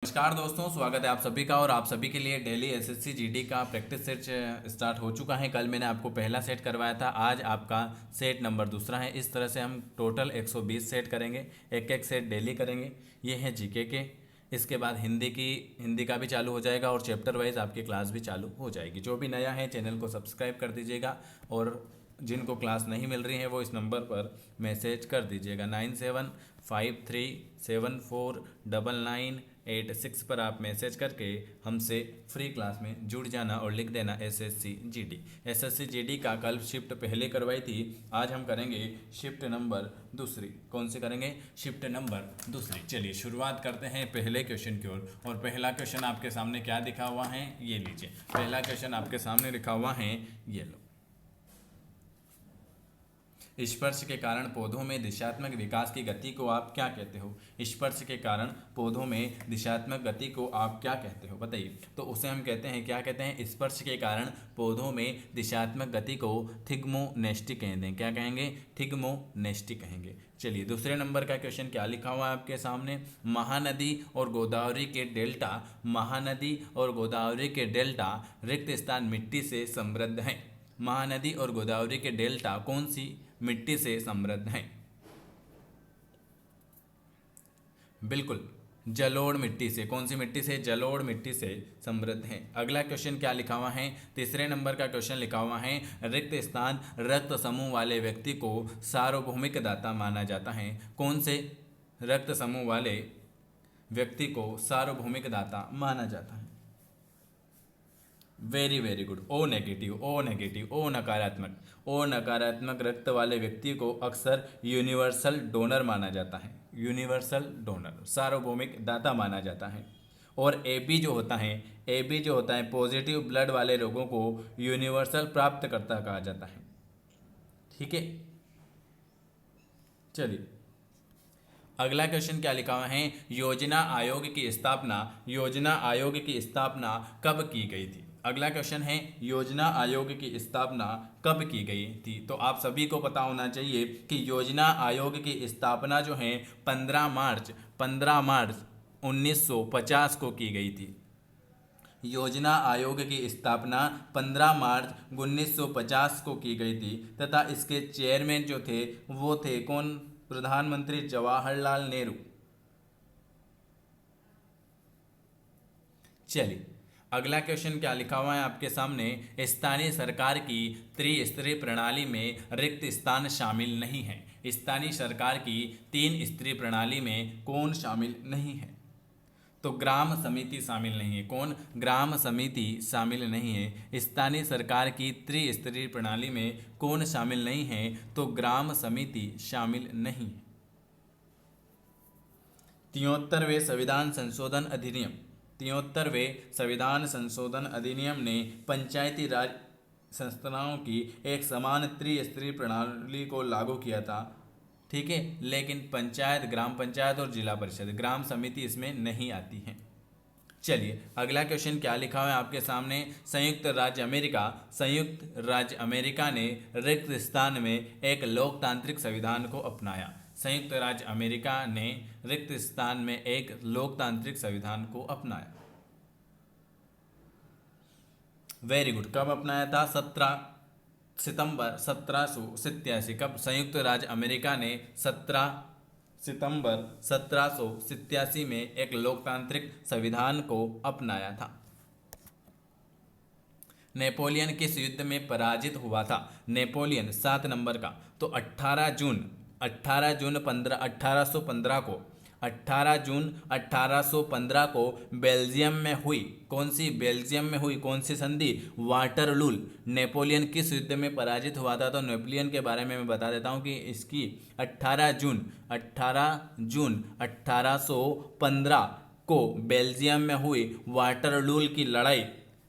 नमस्कार दोस्तों, स्वागत है आप सभी का। और आप सभी के लिए डेली एसएससी जीडी का प्रैक्टिस सेट स्टार्ट हो चुका है। कल मैंने आपको पहला सेट करवाया था, आज आपका सेट नंबर दूसरा है। इस तरह से हम टोटल 120 सेट करेंगे, एक एक सेट डेली करेंगे। ये है जीके के। इसके बाद हिंदी का भी चालू हो जाएगा और चैप्टर वाइज आपकी क्लास भी चालू हो जाएगी। जो भी नया है चैनल को सब्सक्राइब कर दीजिएगा और जिनको क्लास नहीं मिल रही है वो इस नंबर पर मैसेज कर दीजिएगा। 9753749986 पर आप मैसेज करके हमसे फ्री क्लास में जुड़ जाना और लिख देना एसएससी जीडी। एसएससी जीडी का कल शिफ्ट पहले करवाई थी, आज हम करेंगे शिफ्ट नंबर दूसरी। कौन सी करेंगे? शिफ्ट नंबर दूसरी। चलिए शुरुआत करते हैं पहले क्वेश्चन की ओर। और पहला क्वेश्चन आपके सामने क्या दिखा हुआ है, ये लीजिए। पहला क्वेश्चन आपके सामने लिखा हुआ है, ये लो। स्पर्श के कारण पौधों में दिशात्मक विकास की गति को आप क्या कहते हो? स्पर्श के कारण पौधों में दिशात्मक गति को आप क्या कहते हो, बताइए। तो उसे हम कहते हैं, क्या कहते हैं? स्पर्श के कारण पौधों में दिशात्मक गति को थिग्मोनेस्टी कहते हैं। क्या कहेंगे? थिग्मोनेस्टी कहेंगे। चलिए दूसरे नंबर का क्वेश्चन क्या लिखा हुआ है आपके सामने। महानदी और गोदावरी के डेल्टा, महानदी और गोदावरी के डेल्टा रिक्त स्थान मिट्टी से समृद्ध हैं। महानदी और गोदावरी के डेल्टा कौन सी मिट्टी से समृद्ध हैं? बिल्कुल, जलोढ़ मिट्टी से। कौन सी मिट्टी से? जलोढ़ मिट्टी से समृद्ध है। अगला क्वेश्चन क्या लिखा हुआ है? तीसरे नंबर का क्वेश्चन लिखा हुआ है, रिक्त स्थान रक्त समूह वाले व्यक्ति को सार्वभौमिक दाता माना जाता है। कौन से रक्त समूह वाले व्यक्ति को सार्वभौमिक दाता माना जाता है? Very very good. O negative, O negative, O नकारात्मक। ओ नकारात्मक रक्त वाले व्यक्ति को अक्सर यूनिवर्सल डोनर माना जाता है। यूनिवर्सल डोनर, सार्वभौमिक दाता माना जाता है। और एबी जो होता है, एबी जो होता है पॉजिटिव ब्लड वाले लोगों को यूनिवर्सल प्राप्तकर्ता कहा जाता है। ठीक है, चलिए अगला क्वेश्चन क्या लिखा हुआ है। योजना आयोग की स्थापना, योजना आयोग की स्थापना कब की गई थी? अगला क्वेश्चन है, योजना आयोग की स्थापना कब की गई थी? तो आप सभी को पता होना चाहिए कि योजना आयोग की स्थापना जो है 15 मार्च 1950 को की गई थी। योजना आयोग की स्थापना 15 मार्च 1950 को की गई थी तथा इसके चेयरमैन जो थे वो थे कौन? प्रधानमंत्री जवाहरलाल नेहरू। चलिए अगला क्वेश्चन क्या लिखा हुआ है आपके सामने। स्थानीय सरकार की त्रिस्तरीय प्रणाली में रिक्त स्थान शामिल नहीं है। स्थानीय सरकार की 3 स्तरीय प्रणाली में कौन शामिल नहीं है? तो ग्राम समिति शामिल नहीं है। कौन? ग्राम समिति शामिल नहीं है। स्थानीय सरकार की त्रिस्तरीय प्रणाली में कौन शामिल नहीं है? तो ग्राम समिति शामिल नहीं है। 73वें संविधान संशोधन अधिनियम, 73वें संविधान संशोधन अधिनियम ने पंचायती राज संस्थाओं की एक समान त्रिस्तरीय प्रणाली को लागू किया था। ठीक है, लेकिन पंचायत, ग्राम पंचायत और जिला परिषद, ग्राम समिति इसमें नहीं आती है। चलिए अगला क्वेश्चन क्या लिखा हुआ है आपके सामने। संयुक्त राज्य अमेरिका ने रिक्त स्थान में एक लोकतांत्रिक संविधान को अपनाया। संयुक्त राज्य अमेरिका ने रिक्त स्थान में एक लोकतांत्रिक संविधान को अपनाया। Very good. कब अपनाया था? 17 सितंबर 1787। कब? संयुक्त राज्य अमेरिका ने 17 सितंबर 1787 में एक लोकतांत्रिक संविधान को अपनाया था। नेपोलियन किस युद्ध में पराजित हुआ था? नेपोलियन 7 नंबर का। तो 18 जून 1815 को बेल्जियम में हुई, कौन सी? बेल्जियम में हुई कौन सी संधि? वाटरलू। नेपोलियन किस युद्ध में पराजित हुआ था? तो नेपोलियन के बारे में मैं बता देता हूँ कि इसकी 18 जून 1815 को बेल्जियम में हुई वाटरलू की लड़ाई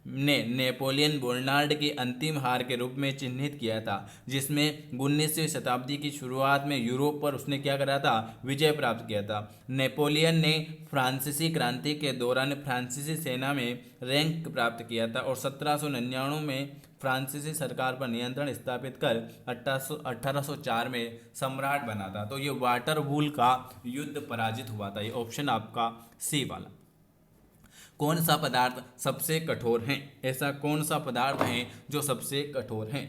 ने नेपोलियन बोनापार्ट की अंतिम हार के रूप में चिन्हित किया था, जिसमें 19वीं शताब्दी की शुरुआत में यूरोप पर उसने क्या करा था? विजय प्राप्त किया था। नेपोलियन ने फ्रांसीसी क्रांति के दौरान फ्रांसीसी सेना में रैंक प्राप्त किया था और 1799 में फ्रांसीसी सरकार पर नियंत्रण स्थापित कर 1804 में सम्राट बना था। तो ये वाटरलू का युद्ध पराजित हुआ था। ये ऑप्शन आपका सी वाला। कौन सा पदार्थ सबसे कठोर है? ऐसा कौन सा पदार्थ है जो सबसे कठोर है?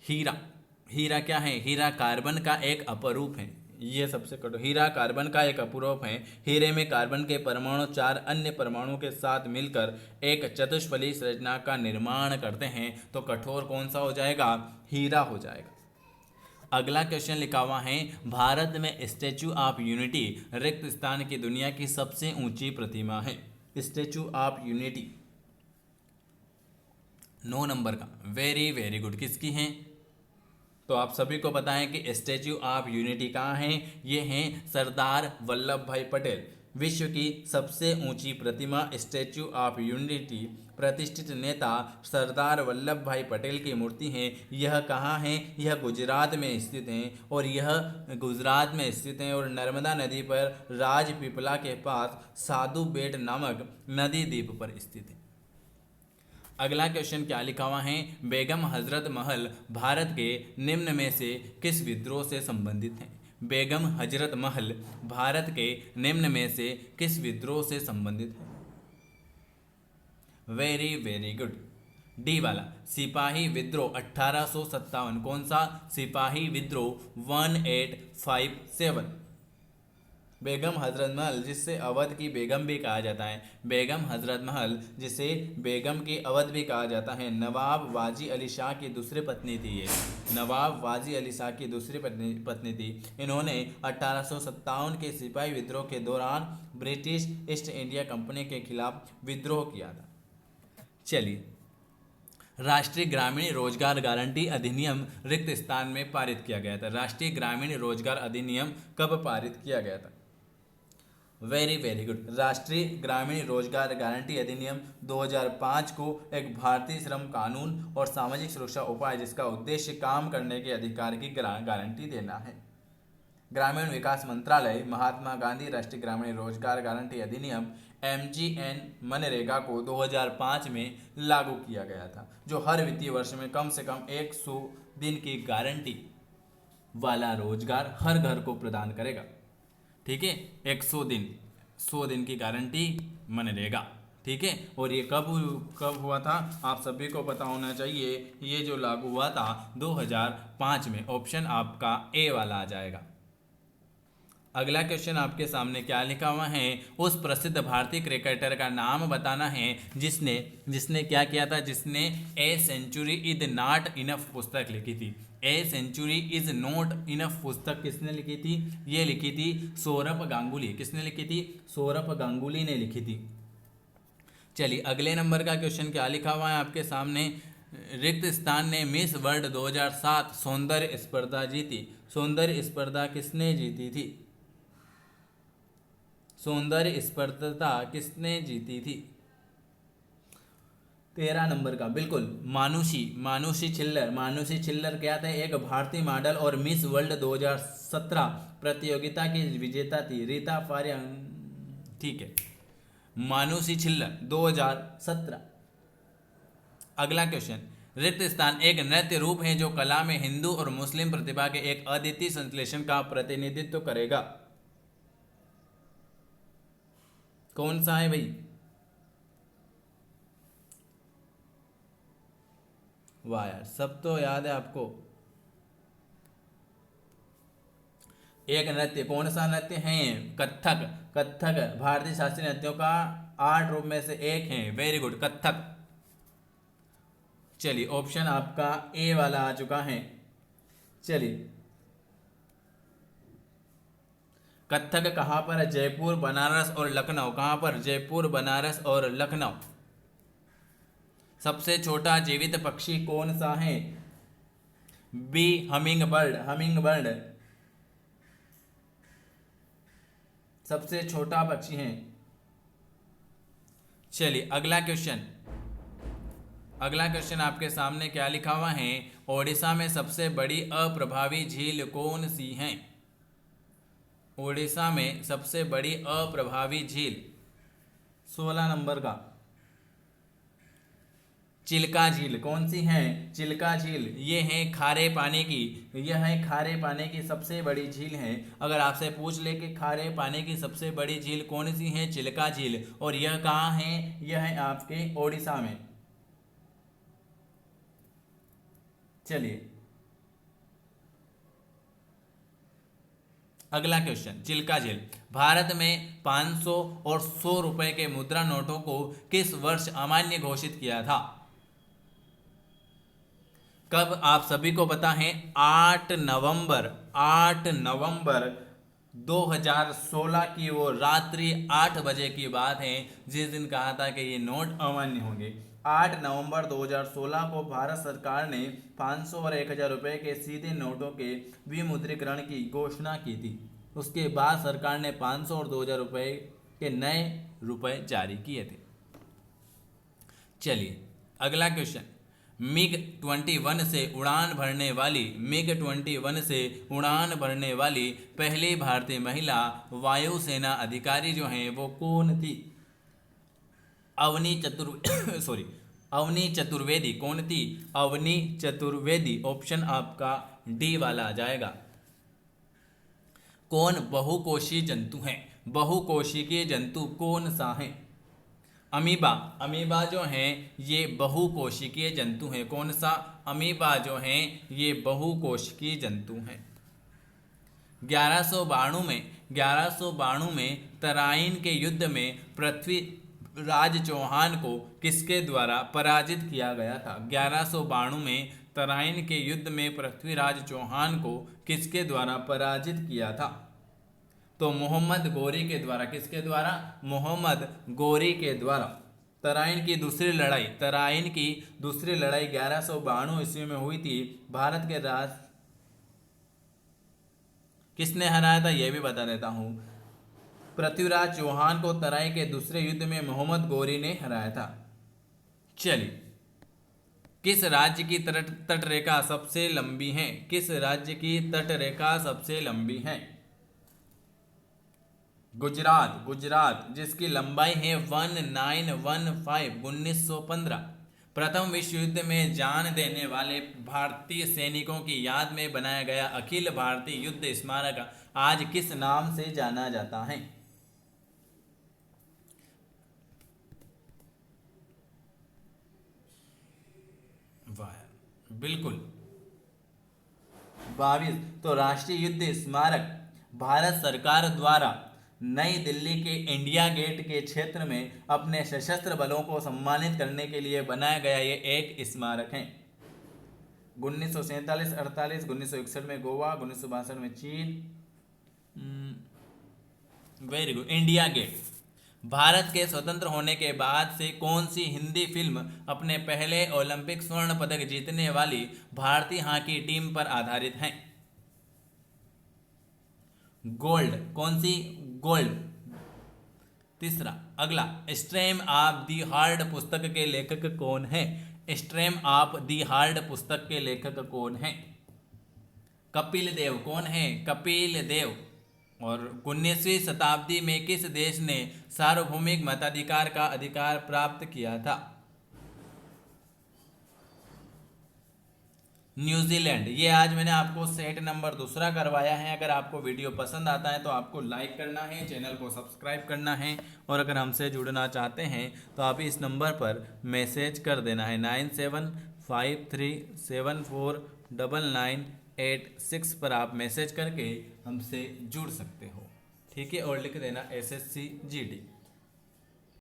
हीरा। हीरा क्या है? हीरा कार्बन का एक अपरूप है। ये सबसे कठोर, हीरा कार्बन का एक अपरूप है। हीरे में कार्बन के परमाणु 4 अन्य परमाणुओं के साथ मिलकर एक चतुष्फली संरचना का निर्माण करते हैं। तो कठोर कौन सा हो जाएगा? हीरा हो जाएगा। अगला क्वेश्चन लिखा हुआ है, भारत में स्टैचू ऑफ यूनिटी रिक्त स्थान की दुनिया की सबसे ऊंची प्रतिमा है। स्टैचू ऑफ यूनिटी 9 नंबर का, वेरी वेरी गुड। किसकी है? तो आप सभी को पता है कि स्टैचू ऑफ यूनिटी कहाँ है? ये हैं सरदार वल्लभ भाई पटेल। विश्व की सबसे ऊंची प्रतिमा स्टैचू ऑफ यूनिटी प्रतिष्ठित नेता सरदार वल्लभ भाई पटेल की मूर्ति है। यह कहाँ है? यह गुजरात में स्थित है, और यह गुजरात में स्थित है और नर्मदा नदी पर राजपीपला के पास साधु बेट नामक नदी द्वीप पर स्थित है। अगला क्वेश्चन क्या लिखा हुआ है? बेगम हजरत महल भारत के निम्न में से किस विद्रोह से संबंधित है? बेगम हजरत महल भारत के निम्न में से किस विद्रोह से संबंधित है? वेरी वेरी गुड, डी वाला, सिपाही विद्रोह 1857। कौन सा? सिपाही विद्रोह 1857। बेगम हजरत महल, जिससे अवध की बेगम भी कहा जाता है, बेगम हजरत महल जिसे बेगम की अवध भी कहा जाता है, नवाब वाजी अली शाह की दूसरी पत्नी थी। ये नवाब वाजी अली शाह की दूसरी पत्नी थी। इन्होंने 1857 के सिपाही विद्रोह के दौरान ब्रिटिश ईस्ट इंडिया कंपनी के खिलाफ विद्रोह किया था। चलिए, राष्ट्रीय ग्रामीण रोजगार गारंटी अधिनियम रिक्त स्थान में पारित किया गया था। राष्ट्रीय ग्रामीण रोजगार अधिनियम कब पारित किया गया था? वेरी वेरी गुड, राष्ट्रीय ग्रामीण रोजगार गारंटी अधिनियम 2005 को एक भारतीय श्रम कानून और सामाजिक सुरक्षा उपाय जिसका उद्देश्य काम करने के अधिकार की गारंटी देना है। ग्रामीण विकास मंत्रालय महात्मा गांधी राष्ट्रीय ग्रामीण रोजगार गारंटी अधिनियम MGN मनरेगा को 2005 में लागू किया गया था, जो हर वित्तीय वर्ष में कम से कम 100 दिन की गारंटी वाला रोजगार हर घर को प्रदान करेगा। ठीक है, 100 दिन, 100 दिन की गारंटी मनरेगा। ठीक है, और ये कब हुआ था? आप सभी को पता होना चाहिए। ये जो लागू हुआ था 2005 में। ऑप्शन आपका ए वाला आ जाएगा। अगला क्वेश्चन आपके सामने क्या लिखा हुआ है? उस प्रसिद्ध भारतीय क्रिकेटर का नाम बताना है जिसने क्या किया था? जिसने a century is not enough पुस्तक लिखी थी। A century is not enough पुस्तक किसने लिखी थी? ये लिखी थी सौरभ गांगुली। किसने लिखी थी? सौरभ गांगुली ने लिखी थी। चलिए, अगले नंबर का क्वेश्चन क्या लिखा हुआ है आपके सामने? रिक्त स्थान ने मिस वर्ल्ड 2007 सौंदर्य स्पर्धा जीती। सौंदर्य स्पर्धा किसने जीती थी? सौंदर्य स्पर्धा किसने जीती थी? 13 नंबर का, बिल्कुल, मानुषी छिल्लर। मानुषी छिल्लर क्या थे? एक भारतीय मॉडल और मिस वर्ल्ड 2017 प्रतियोगिता की विजेता थी। रीता फारिया, ठीक है, मानुषी छिल्लर 2017। अगला क्वेश्चन, रिक्त स्थान एक नृत्य रूप है जो कला में हिंदू और मुस्लिम प्रतिभा के एक अद्वितीय संश्लेषण का प्रतिनिधित्व करेगा। कौन सा है भाई? वाह यार, सब तो याद है आपको। एक नृत्य, कौन सा नृत्य है? कथक। कथक भारतीय शास्त्रीय नृत्यों का 8 रूप में से एक है। Very good, Kathak. चलिए, ऑप्शन आपका ए वाला आ चुका है। चलिए, कथक कहाँ पर है? जयपुर, बनारस और लखनऊ। कहाँ पर? जयपुर, बनारस और लखनऊ। सबसे छोटा जीवित पक्षी कौन सा है? B hummingbird. Hummingbird सबसे छोटा पक्षी है। चलिए, अगला क्वेश्चन आपके सामने क्या लिखा हुआ है? ओडिशा में सबसे बड़ी अप्रभावी झील कौन सी है? ओडिशा में सबसे बड़ी अप्रभावी झील 16 नंबर का। चिल्का झील कौन सी है? चिल्का झील ये है खारे पानी की, यह है खारे पानी की सबसे बड़ी झील है। अगर आपसे पूछ ले कि खारे पानी की सबसे बड़ी झील कौन सी है? चिल्का झील। और यह कहाँ है? यह है आपके ओडिशा में। चलिए अगला क्वेश्चन, चिल्का झील भारत में 500 और 100 रुपए के मुद्रा नोटों को किस वर्ष अमान्य घोषित किया था? कब? आप सभी को पता है 8 नवंबर 2016 की वो रात्रि 8 बजे की बात है जिस दिन कहा था कि ये नोट अमान्य होंगे। 8 नवंबर 2016 को भारत सरकार ने 500 और 1000 रुपये के सीधे नोटों के विमुद्रीकरण की घोषणा की थी। उसके बाद सरकार ने 500 और 2000 रुपये के नए रुपए जारी किए थे। चलिए अगला क्वेश्चन, मिग 21 से उड़ान भरने वाली पहली भारतीय महिला वायुसेना अधिकारी जो हैं वो कौन थी? अवनी चतुर्वेदी। कौन थी? अवनी चतुर्वेदी। ऑप्शन आपका डी वाला आ जाएगा। कौन बहुकोषीय जंतु है? बहुकोशिकीय जंतु कौन सा है? अमीबा जो हैं ये बहुकोशिकीय जंतु हैं। कौन सा? अमीबा जो हैं ये बहुकोशिकीय जंतु हैं। 1192 में तराइन के युद्ध में पृथ्वीराज चौहान को किसके द्वारा पराजित किया गया था? 1192 में तराइन के युद्ध में पृथ्वीराज चौहान को किसके द्वारा पराजित किया था? तो मोहम्मद गोरी के द्वारा। किसके द्वारा? मोहम्मद गोरी के द्वारा। तराइन की दूसरी लड़ाई 1192 ईस्वी में हुई थी। भारत के राज किसने हराया था यह भी बता देता हूं। पृथ्वीराज चौहान को तराइन के दूसरे युद्ध में मोहम्मद गोरी ने हराया था। चलिए किस राज्य की तटरेखा सबसे लंबी है? किस राज्य की तटरेखा सबसे लंबी है? गुजरात जिसकी लंबाई है 1915। प्रथम विश्व युद्ध में जान देने वाले भारतीय सैनिकों की याद में बनाया गया अखिल भारतीय युद्ध स्मारक आज किस नाम से जाना जाता है? बिल्कुल 22। तो राष्ट्रीय युद्ध स्मारक भारत सरकार द्वारा नई दिल्ली के इंडिया गेट के क्षेत्र में अपने सशस्त्र बलों को सम्मानित करने के लिए बनाया गया ये एक स्मारक है। 1947-48, 1961 में गोवा, 1962 में चीन। Very good. India Gate. Bharat के स्वतंत्र होने के बाद से कौन सी हिंदी फिल्म अपने पहले ओलंपिक स्वर्ण पदक जीतने वाली भारतीय हॉकी टीम पर आधारित है? गोल्ड। कौन सी? गोल्ड। तीसरा अगला, स्ट्रेम ऑफ दी हार्ड पुस्तक के लेखक कौन है? स्ट्रेम ऑफ दी हार्ड पुस्तक के लेखक कौन है? कपिल देव। कौन है? कपिल देव। और 19वीं शताब्दी में किस देश ने सार्वभौमिक मताधिकार का अधिकार प्राप्त किया था? न्यूजीलैंड। ये आज मैंने आपको सेट नंबर 2 करवाया है। अगर आपको वीडियो पसंद आता है तो आपको लाइक करना है, चैनल को सब्सक्राइब करना है और अगर हमसे जुड़ना चाहते हैं तो आप इस नंबर पर मैसेज कर देना है 9753749986 पर आप मैसेज करके हमसे जुड़ सकते हो। ठीक है, और लिख देना SSC GD।